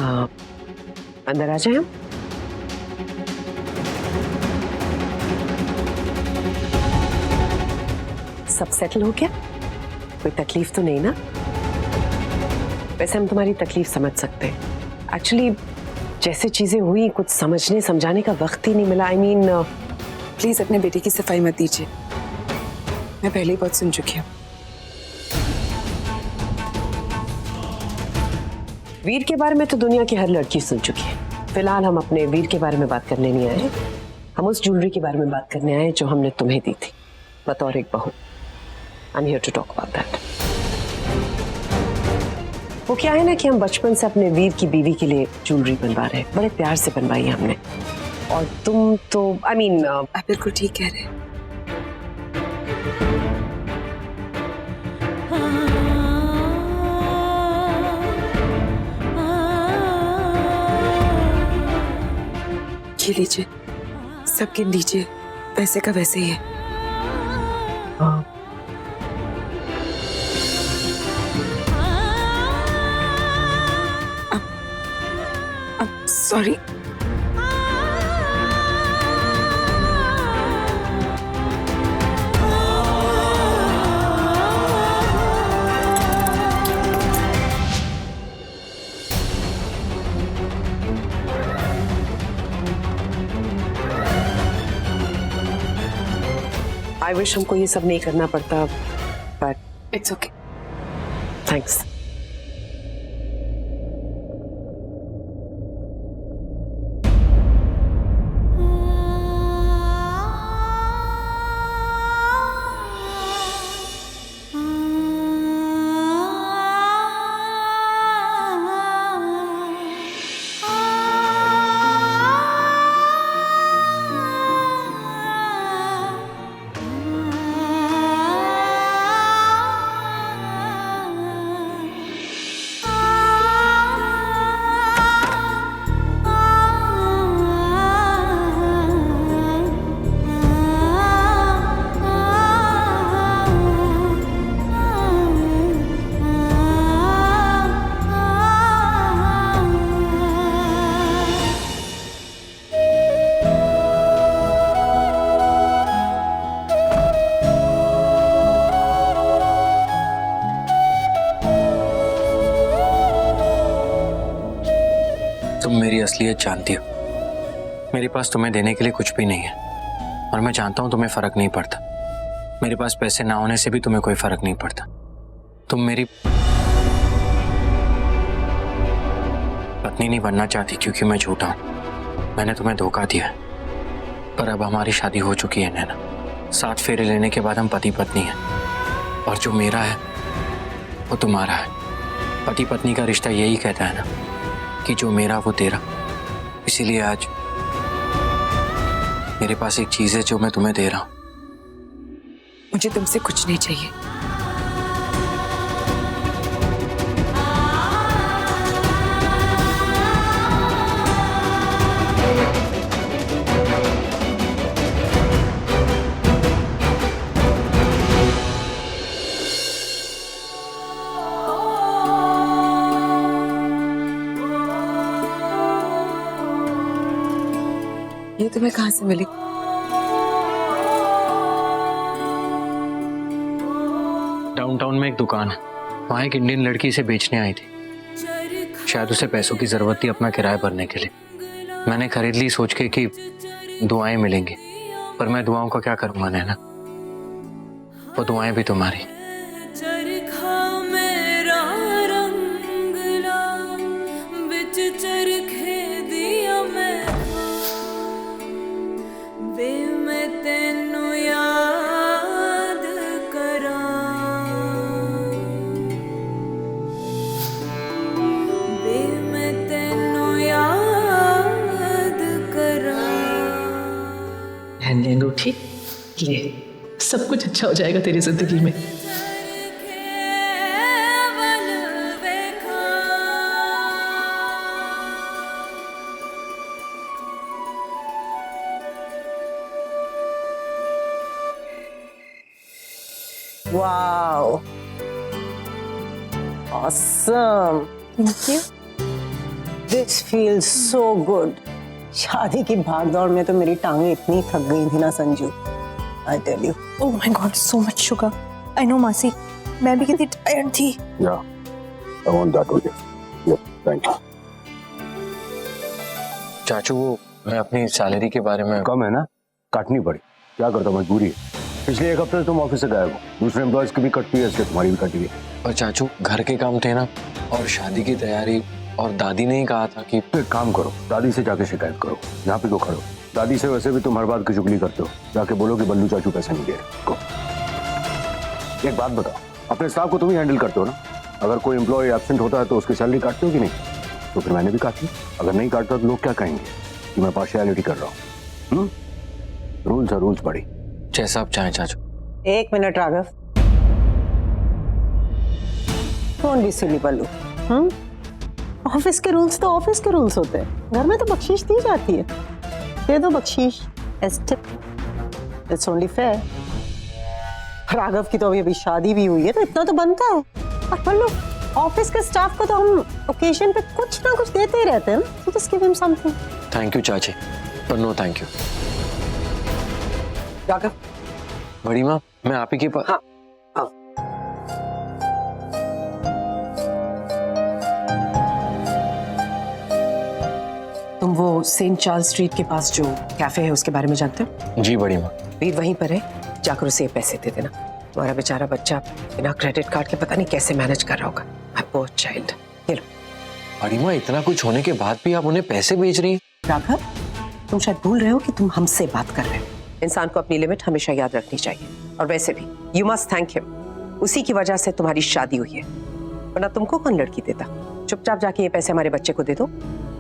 अंदर आ जाए हम। सब सेटल हो गया? कोई तकलीफ तो नहीं ना? वैसे हम तुम्हारी तकलीफ समझ सकते हैं। एक्चुअली जैसे चीजें हुई कुछ समझने समझाने का वक्त ही नहीं मिला। आई मीन प्लीज अपने बेटे की सफाई मत दीजिए, मैं पहले ही बहुत सुन चुकी हूँ। वीर के बारे में तो दुनिया की हर लड़की सुन चुकी है। फिलहाल हम अपने वीर के बारे में बात करने नहीं आए, हम उस ज्वेलरी के बारे में बात करने आए जो हमने तुम्हें दी थी बतौर एक बहू। I am here to talk about that. वो क्या है ना कि हम बचपन से अपने वीर की बीवी के लिए ज्वेलरी बनवा रहे हैं, बड़े प्यार से बनवाई है हमने। और तुम तो आई मीन आप बिल्कुल ठीक कह रहे हैं। ये लीजिए, सब गिन लीजिए, वैसे का वैसे ही है। सॉरी। आई विश हमको ये सब नहीं करना पड़ता, बट इट्स ओके। थैंक्स। तुम मेरी असलियत जानती हो। मेरे पास तुम्हें देने के लिए कुछ भी नहीं है, और मैं जानता हूं तुम्हें फर्क नहीं पड़ता। मेरे पास पैसे ना होने से भी तुम्हें कोई फर्क नहीं पड़ता। तुम मेरी पत्नी नहीं बनना चाहती क्योंकि मैं झूठा हूं। मैंने तुम्हें धोखा दिया है, पर अब हमारी शादी हो चुकी है नैना। 7 फेरे लेने के बाद हम पति पत्नी हैं, और जो मेरा है वो तुम्हारा है। पति पत्नी का रिश्ता यही कहता है ना कि जो मेरा वो तेरा। इसीलिए आज मेरे पास एक चीज है जो मैं तुम्हें दे रहा हूं। मुझे तुमसे कुछ नहीं चाहिए। ये तुम्हें कहाँ से मिली? डाउनटाउन में एक दुकान है, वहां एक इंडियन लड़की इसे बेचने आई थी। शायद उसे पैसों की जरूरत थी अपना किराया भरने के लिए। मैंने खरीद ली सोच के कि दुआएं मिलेंगी, पर मैं दुआओं का क्या करूंगा नैना, वो दुआएं भी तुम्हारी। अंगूठी ले, सब कुछ अच्छा हो जाएगा तेरी जिंदगी में। Wow, awesome. Thank you. This feels so good. शादी की भागदौड़ में तो मेरी टांगे इतनी थक गई थी ना Sanju, I tell you. Oh my god, so much sugar. I know मासी, मैं भी कितनी टायर्ड थी। Yeah, I want that only. Yes, thank you. चाचू वो मैं अपनी सैलरी के बारे में कम है ना, काटनी पड़ी, क्या करता, मजबूरी है। पिछले एक हफ्ते से तुम ऑफिस से गायब हो, दूसरे एम्प्लॉयज की भी कटती है, इसलिए तुम्हारी भी कटी है। पर चाचू घर के काम थे ना, और शादी की तैयारी, और दादी ने ही कहा था कि तो एक काम करो, दादी से जाके शिकायत करो। यहाँ पे क्यों खड़े हो? दादी से वैसे भी तुम हर बात की चुगली करते हो, जाके बोलो कि बल्लू चाचू पैसे नहीं दे रहे। को एक बात बताओ, अपने स्टाफ को तुम ही हैंडल करते हो ना? अगर कोई एम्प्लॉय एब्सेंट होता है तो उसकी सैलरी काटते हो कि नहीं? तो फिर मैंने भी काटी। अगर नहीं काटता तो लोग क्या कहेंगे कि मैं पार्शियलिटी कर रहा हूँ? रूल्स है, रूल्स पड़ी। जैसा आप चाहें चाचू। एक मिनट राघव, कौन भी सिली बल्लू? ऑफिस के रूल्स तो ऑफिस के रूल्स होते हैं, घर में तो बख्शीश दी जाती है। दे दो बख्शीश, इट्स ओनली फेयर। राघव की तो अभी शादी भी हुई है, तो इतना तो बनता है। और बल्लू, ऑफिस के स्टाफ को तो हम ओकेजन पे कुछ ना कुछ देते ही रहते हैं ना, तो just give him something. Thank you चाची, पर नो थैंक यू। राघव, बड़ी माँ, मैं आप ही के पास। हाँ। तुम वो सेंट चार्ल्स स्ट्रीट के पास जो कैफे है उसके बारे में जानते हो? जी बड़ी माँ। वीर वहीं पर है, जाकर उसे पैसे दे देना। तुम्हारा बेचारा बच्चा बिना क्रेडिट कार्ड के पता नहीं कैसे मैनेज कर रहा होगा। My poor child. ये लो। बड़ी माँ, इतना कुछ होने के बाद भी आप उन्हें पैसे भेज रही हैं? राघव, तुम शायद भूल रहे हो कि तुम हमसे बात कर रहे हो। इंसान को अपनी लिमिट हमेशा याद रखनी चाहिए। और वैसे भी यू मस्ट थैंक हिम, उसी की वजह से तुम्हारी शादी हुई है, वरना तुमको कौन लड़की देता। चुपचाप जाके ये पैसे हमारे बच्चे को दे दो,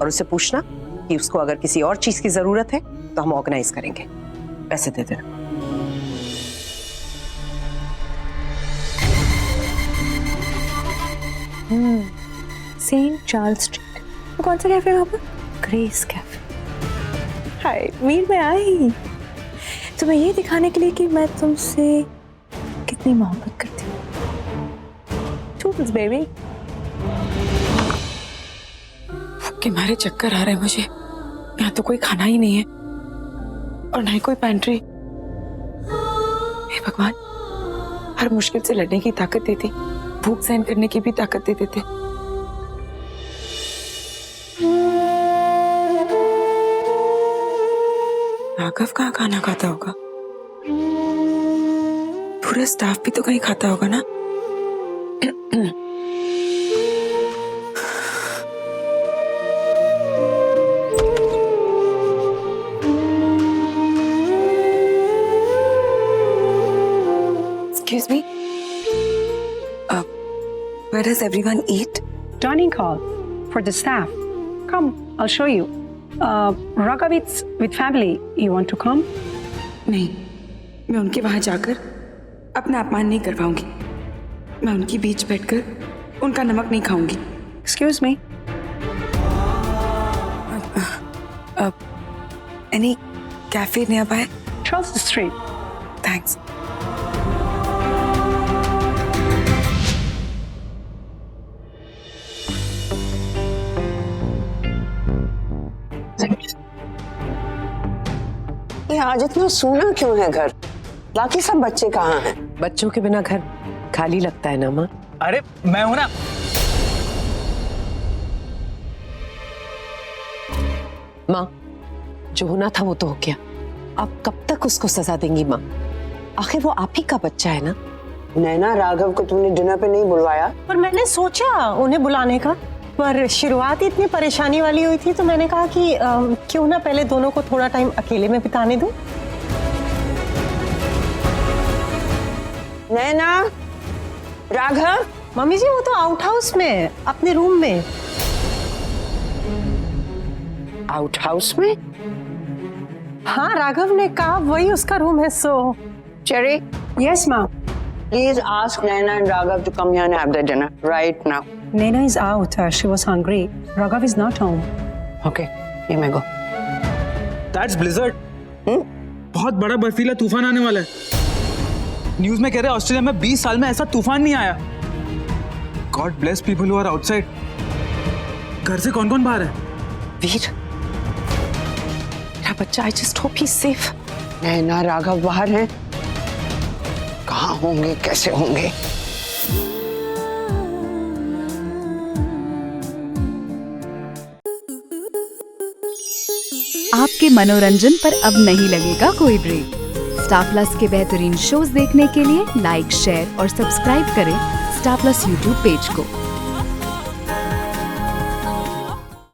और उससे पूछना कि उसको अगर किसी और चीज की जरूरत है तो हम ऑर्गेनाइज करेंगे। पैसे दे देना। सेंट चार्ल्स स्ट्रीट, कौन सा कैफे है वहाँ पर? Grace cafe. हाय वीर, मैं आई तुम्हें ये दिखाने के लिए कि मैं तुमसे कितनी मोहब्बत करती हूँ। Tools baby. के मारे चक्कर आ रहे हैं मुझे। यहाँ तो कोई खाना ही नहीं है और ना ही कोई पैंट्री। हे भगवान, हर मुश्किल से लड़ने की ताकत देती, भूख सहन करने की भी ताकत दे देते। राघव कहाँ खाना खाता होगा? पूरा स्टाफ भी तो कहीं खाता होगा ना। Excuse me. Where does everyone eat? Dining hall for the staff. Come, I'll show you. Raghav eats with family. You want to come? नहीं, मैं उनके वहां जाकर अपना अपमान नहीं कर पाऊंगी। मैं उनके बीच बैठकर उनका नमक नहीं खाऊंगी। Excuse me. Any cafe nearby? Charles Street. Thanks. ये आज इतना सूना क्यों है घर? बाकी सब बच्चे कहाँ हैं? बच्चों के बिना घर खाली लगता है ना माँ। अरे मैं हूं ना। माँ, जो होना था वो तो हो गया। अब कब तक उसको सजा देंगी माँ? आखिर वो आप ही का बच्चा है ना। नैना, राघव को तुमने डिनर पे नहीं बुलवाया? पर मैंने सोचा उन्हें बुलाने का, पर शुरुआत इतनी परेशानी वाली हुई थी, तो मैंने कहा कि क्यों ना पहले दोनों को थोड़ा टाइम अकेले में बिताने दूं। नैना, राघव। मम्मी जी, वो तो आउट हाउस में है, अपने रूम में। आउट हाउस में? हाँ, राघव ने कहा वही उसका रूम है। सो cherry, Yes, ma'am. please ask Naina and Raghav to come here and have their dinner right now. Naina is out. She was hungry. Raghav is not home. Okay, here we go. That's blizzard. बहुत बड़ा बर्फीला तूफान आने वाला है। News में कह रहे हैं ऑस्ट्रेलिया में 20 साल में ऐसा तूफान नहीं आया। God bless people who are outside. घर से कौन-कौन बाहर है? वीर, मेरा बच्चा, I just hope he is safe. Naina Raghav बाहर हैं, कहाँ होंगे, कैसे होंगे? आपके मनोरंजन पर अब नहीं लगेगा कोई ब्रेक। स्टार प्लस के बेहतरीन शोज देखने के लिए लाइक, शेयर और सब्सक्राइब करें स्टार प्लस यूट्यूब पेज को।